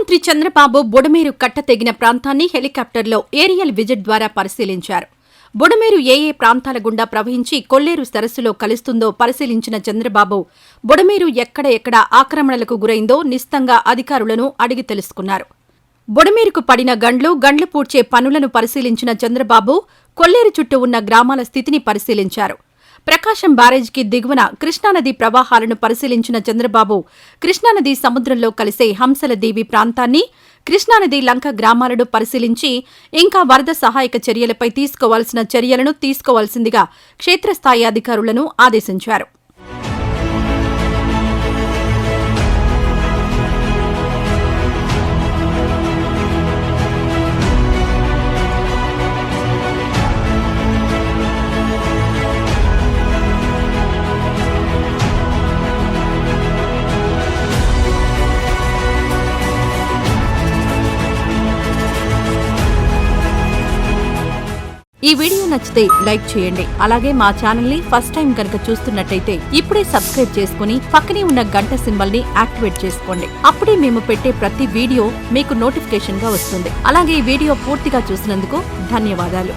ముఖ్యమంత్రి చంద్రబాబు బుడమేరు కట్ట తెగిన ప్రాంతాన్ని హెలికాప్టర్లో ఏరియల్ విజిట్ ద్వారా పరిశీలించారు. బుడమేరు ఏ ప్రాంతాల గుండా ప్రవహించి కొల్లేరు సరస్సులో కలుస్తుందో పరిశీలించిన చంద్రబాబు బుడమేరు ఎక్కడ ఆక్రమణలకు గురైందో నిశితంగా అధికారులను అడిగి తెలుసుకున్నారు. బుడమేరుకు పడిన గండ్లు పూడ్చే పనులను పరిశీలించిన చంద్రబాబు కొల్లేరు చుట్టూ ఉన్న గ్రామాల స్థితిని పరిశీలించారు. ప్రకాశం బ్యారేజ్కి దిగువన కృష్ణానది ప్రవాహాలను పరిశీలించిన చంద్రబాబు కృష్ణానది సముద్రంలో కలిసే హంసలదేవి ప్రాంతాన్ని, కృష్ణానది లంక గ్రామాలను పరిశీలించి ఇంకా వరద సహాయక చర్యలపై తీసుకోవాల్సిన చర్యలను తీసుకోవాల్సిందిగా క్షేత్రస్థాయి అధికారులను ఆదేశించారు. ఈ వీడియో నచ్చితే లైక్ చేయండి. అలాగే మా ఛానల్ ని ఫస్ట్ టైం కనుక చూస్తున్నట్టయితే ఇప్పుడే సబ్స్క్రైబ్ చేసుకుని పక్కనే ఉన్న గంట సింబల్ ని యాక్టివేట్ చేసుకోండి. అప్పుడే మేము పెట్టే ప్రతి వీడియో మీకు నోటిఫికేషన్ గా వస్తుంది. అలాగే ఈ వీడియో పూర్తిగా చూసినందుకు ధన్యవాదాలు.